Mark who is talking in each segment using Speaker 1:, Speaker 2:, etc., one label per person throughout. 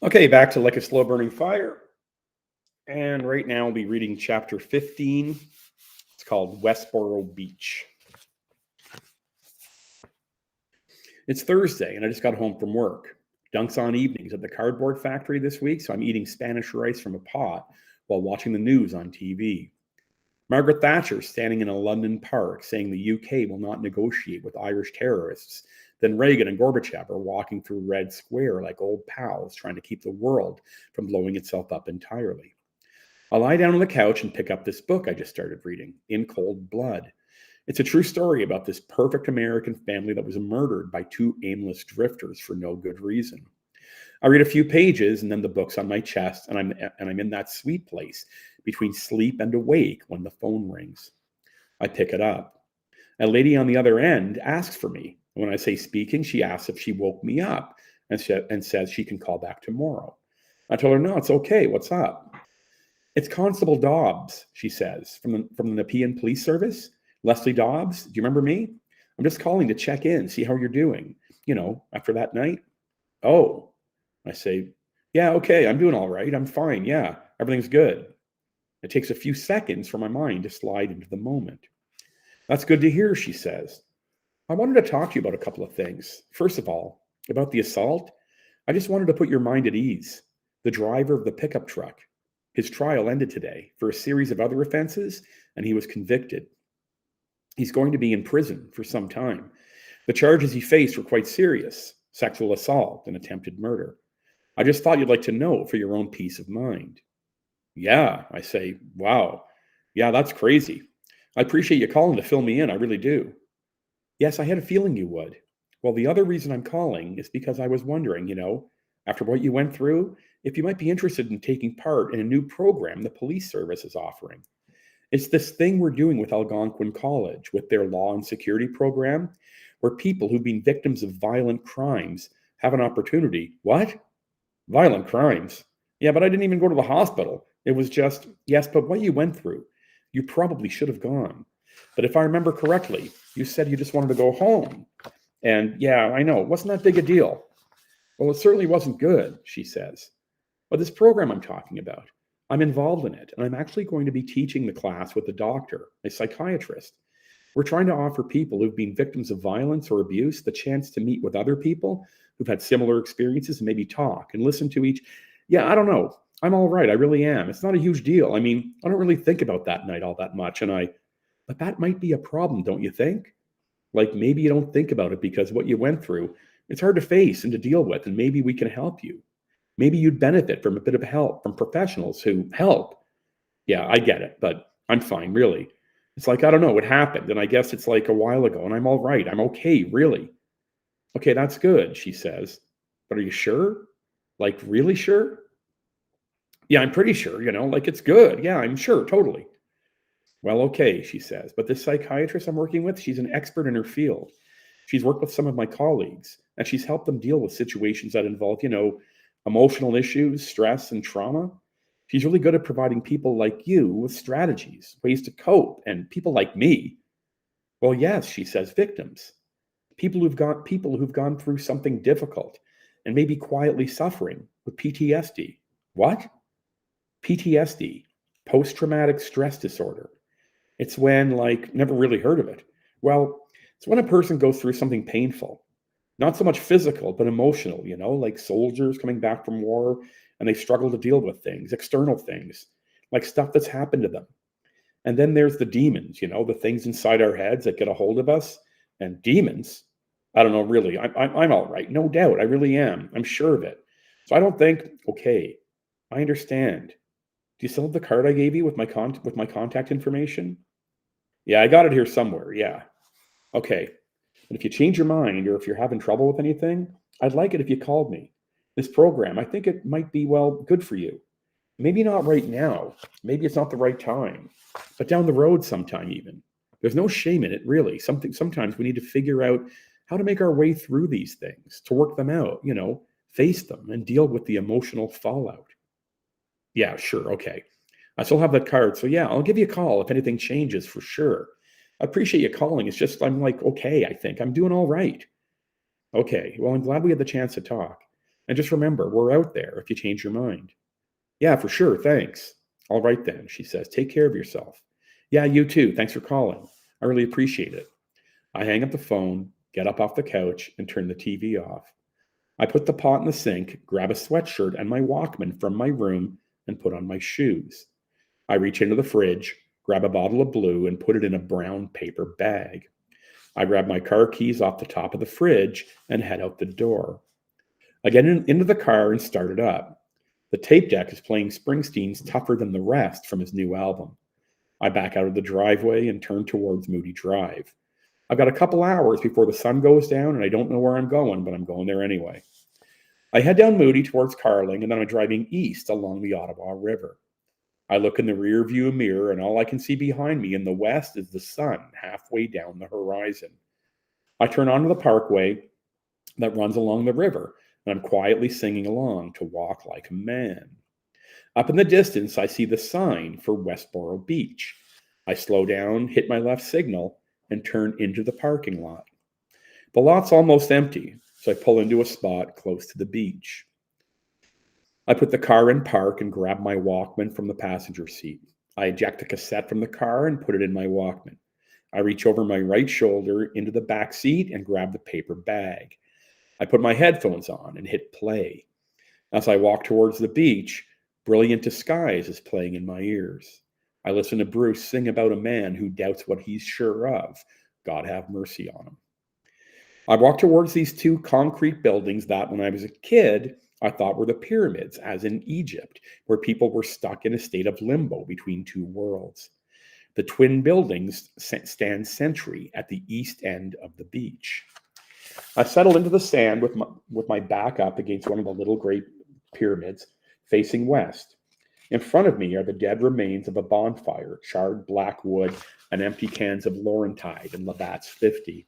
Speaker 1: Okay, back to Like a Slow Burning Fire. And right now I'll be reading chapter 15. It's called Westboro Beach. It's Thursday and I just got home from work. Dunk's on evenings at the cardboard factory this week, so I'm eating Spanish rice from a pot while watching the news on TV. Margaret Thatcher standing in a London park saying the UK will not negotiate with Irish terrorists. Then Reagan and Gorbachev are walking through Red Square like old pals trying to keep the world from blowing itself up entirely. I lie down on the couch and pick up this book I just started reading, In Cold Blood. It's a true story about this perfect American family that was murdered by two aimless drifters for no good reason. I read a few pages and then the book's on my chest and I'm in that sweet place between sleep and awake when the phone rings. I pick it up. A lady on the other end asks for me. When I say speaking, she asks if she woke me up and says she can call back tomorrow. I told her, no, it's okay. What's up? It's Constable Dobbs, she says, from the Nepean Police Service. Leslie Dobbs, do you remember me? I'm just calling to check in, see how you're doing. After that night. Oh, I say, yeah, okay, I'm doing all right. I'm fine. Yeah, everything's good. It takes a few seconds for my mind to slide into the moment. That's good to hear, she says. I wanted to talk to you about a couple of things. First of all, about the assault, I just wanted to put your mind at ease. The driver of the pickup truck, his trial ended today for a series of other offenses, and he was convicted. He's going to be in prison for some time. The charges he faced were quite serious: sexual assault and attempted murder. I just thought you'd like to know for your own peace of mind. Yeah, I say, wow. Yeah, that's crazy. I appreciate you calling to fill me in. I really do. Yes, I had a feeling you would. Well, the other reason I'm calling is because I was wondering, after what you went through, if you might be interested in taking part in a new program the police service is offering. It's this thing we're doing with Algonquin College with their law and security program, where people who've been victims of violent crimes have an opportunity. What? Violent crimes? Yeah, but I didn't even go to the hospital. It was just, yes, but what you went through, you probably should have gone. But if I remember correctly, you said you just wanted to go home. And yeah, I know, it wasn't that big a deal. Well, it certainly wasn't good, she says. But this program I'm talking about, I'm involved in it, and I'm actually going to be teaching the class with a doctor, a psychiatrist. We're trying to offer people who've been victims of violence or abuse the chance to meet with other people who've had similar experiences and maybe talk and listen to each. Yeah, I don't know. I'm all right. I really am. It's not a huge deal. I mean, I don't really think about that night all that much. But that might be a problem, don't you think? Like maybe you don't think about it because what you went through, it's hard to face and to deal with, and maybe we can help you. Maybe you'd benefit from a bit of help from professionals who help. Yeah, I get it, but I'm fine, really. It's like, I don't know what happened, and I guess it's like a while ago, and I'm all right. I'm okay, really. Okay, that's good, she says. But are you sure? Like, really sure? Yeah, I'm pretty sure, like it's good. Yeah, I'm sure, totally. Well, okay, she says. But this psychiatrist I'm working with, she's an expert in her field. She's worked with some of my colleagues, and she's helped them deal with situations that involve, emotional issues, stress, and trauma. She's really good at providing people like you with strategies, ways to cope, and people like me. Well, yes, she says, victims. People who've gone through something difficult and maybe quietly suffering with PTSD. What? PTSD, post traumatic stress disorder. It's when, like, never really heard of it. Well, it's when a person goes through something painful, not so much physical, but emotional, like soldiers coming back from war and they struggle to deal with things, external things, like stuff that's happened to them. And then there's the demons, the things inside our heads that get a hold of us. And demons, I don't know, really, I'm all right. No doubt. I really am. I'm sure of it. So I don't think, okay, I understand. Do you still have the card I gave you with my contact information? Yeah, I got it here somewhere. Yeah. Okay. But if you change your mind or if you're having trouble with anything, I'd like it if you called me. This program, I think it might be, well, good for you. Maybe not right now. Maybe it's not the right time, but down the road sometime even. There's no shame in it, really. Sometimes we need to figure out how to make our way through these things, to work them out, face them and deal with the emotional fallout. Yeah, sure. Okay. I still have that card. So yeah, I'll give you a call if anything changes for sure. I appreciate you calling. It's just, I'm like, okay, I think I'm doing all right. Okay. Well, I'm glad we had the chance to talk. And just remember, we're out there if you change your mind. Yeah, for sure. Thanks. All right then, she says. Take care of yourself. Yeah, you too. Thanks for calling. I really appreciate it. I hang up the phone, get up off the couch, and turn the TV off. I put the pot in the sink, grab a sweatshirt and my Walkman from my room, and put on my shoes. I reach into the fridge, grab a bottle of blue, and put it in a brown paper bag. I grab my car keys off the top of the fridge and head out the door. I get into the car and start it up. The tape deck is playing Springsteen's Tougher Than the Rest from his new album. I back out of the driveway and turn towards Moody Drive. I've got a couple hours before the sun goes down, and I don't know where I'm going, but I'm going there anyway. I head down Moody towards Carling, and then I'm driving east along the Ottawa River. I look in the rear view mirror, and all I can see behind me in the west is the sun halfway down the horizon. I turn onto the parkway that runs along the river, and I'm quietly singing along to Walk Like a Man. Up in the distance, I see the sign for Westboro Beach. I slow down, hit my left signal, and turn into the parking lot. The lot's almost empty, so I pull into a spot close to the beach. I put the car in park and grab my Walkman from the passenger seat. I eject a cassette from the car and put it in my Walkman. I reach over my right shoulder into the back seat and grab the paper bag. I put my headphones on and hit play. As I walk towards the beach, Brilliant Disguise is playing in my ears. I listen to Bruce sing about a man who doubts what he's sure of. God have mercy on him. I walk towards these two concrete buildings that, when I was a kid, I thought were the pyramids, as in Egypt, where people were stuck in a state of limbo between two worlds. The twin buildings stand sentry at the east end of the beach. I settle into the sand with my back up against one of the little gray pyramids, facing west. In front of me are the dead remains of a bonfire, charred black wood, and empty cans of Laurentide and Labatt's 50.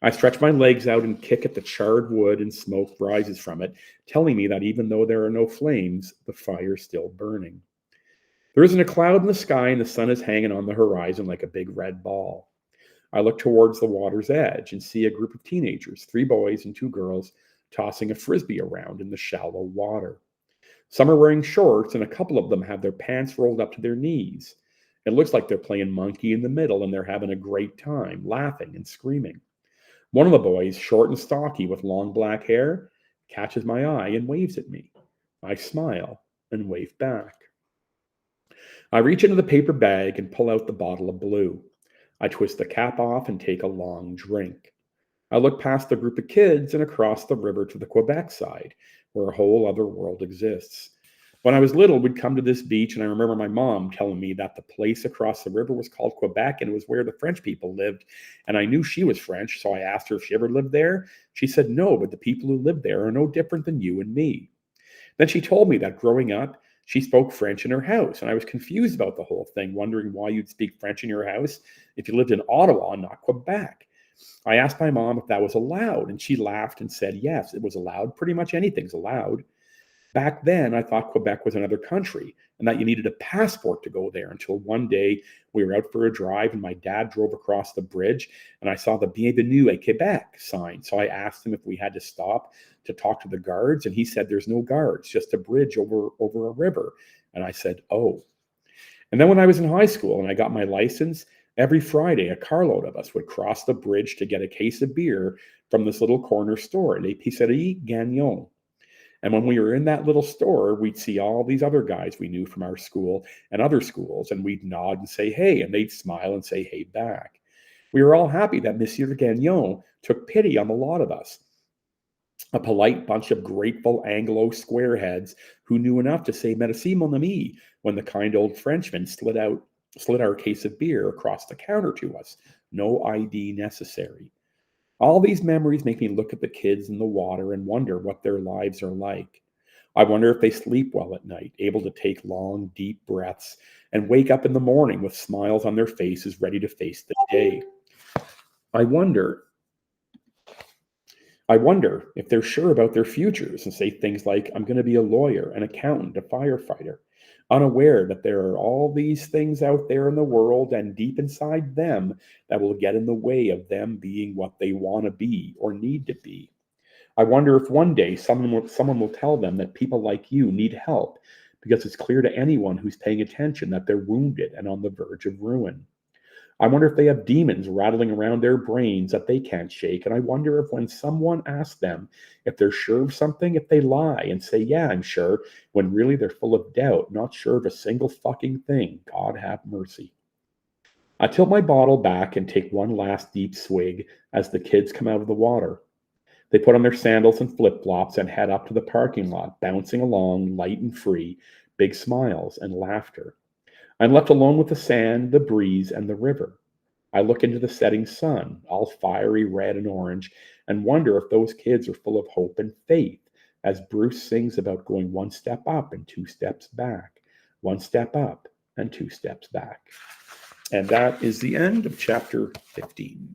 Speaker 1: I stretch my legs out and kick at the charred wood, and smoke rises from it, telling me that even though there are no flames, the fire's still burning. There isn't a cloud in the sky, and the sun is hanging on the horizon like a big red ball. I look towards the water's edge and see a group of teenagers, 3 boys and 2 girls, tossing a frisbee around in the shallow water. Some are wearing shorts, and a couple of them have their pants rolled up to their knees. It looks like they're playing monkey in the middle, and they're having a great time, laughing and screaming. One of the boys, short and stocky with long black hair, catches my eye and waves at me. I smile and wave back. I reach into the paper bag and pull out the bottle of blue. I twist the cap off and take a long drink. I look past the group of kids and across the river to the Quebec side, where a whole other world exists. When I was little, we'd come to this beach, and I remember my mom telling me that the place across the river was called Quebec, and it was where the French people lived. And I knew she was French, so I asked her if she ever lived there. She said no, but the people who live there are no different than you and me. Then she told me that growing up, she spoke French in her house, and I was confused about the whole thing, wondering why you'd speak French in your house if you lived in Ottawa, not Quebec. I asked my mom if that was allowed, and she laughed and said yes, it was allowed. Pretty much anything's allowed. Back then, I thought Quebec was another country and that you needed a passport to go there, until one day we were out for a drive and my dad drove across the bridge and I saw the Bienvenue à Québec sign. So I asked him if we had to stop to talk to the guards, and he said there's no guards, just a bridge over a river. And I said, oh. And then when I was in high school and I got my license, every Friday a carload of us would cross the bridge to get a case of beer from this little corner store, L'Épicerie Gagnon. And when we were in that little store, we'd see all these other guys we knew from our school and other schools, and we'd nod and say, hey, and they'd smile and say, hey, back. We were all happy that Monsieur Gagnon took pity on the lot of us, a polite bunch of grateful Anglo squareheads who knew enough to say merci mon ami when the kind old Frenchman slid our case of beer across the counter to us. No ID necessary. All these memories make me look at the kids in the water and wonder what their lives are like. I wonder if they sleep well at night, able to take long, deep breaths, and wake up in the morning with smiles on their faces, ready to face the day. I wonder if they're sure about their futures and say things like, I'm going to be a lawyer, an accountant, a firefighter, unaware that there are all these things out there in the world and deep inside them that will get in the way of them being what they want to be or need to be. I wonder if one day someone will tell them that people like you need help because it's clear to anyone who's paying attention that they're wounded and on the verge of ruin. I wonder if they have demons rattling around their brains that they can't shake. And I wonder if when someone asks them if they're sure of something, if they lie and say, yeah, I'm sure, when really they're full of doubt, not sure of a single fucking thing. God have mercy. I tilt my bottle back and take one last deep swig as the kids come out of the water. They put on their sandals and flip flops and head up to the parking lot, bouncing along, light and free, big smiles and laughter. I'm left alone with the sand, the breeze, and the river. I look into the setting sun, all fiery red and orange, and wonder if those kids are full of hope and faith as Bruce sings about going one step up and two steps back, one step up and two steps back. And that is the end of chapter 15.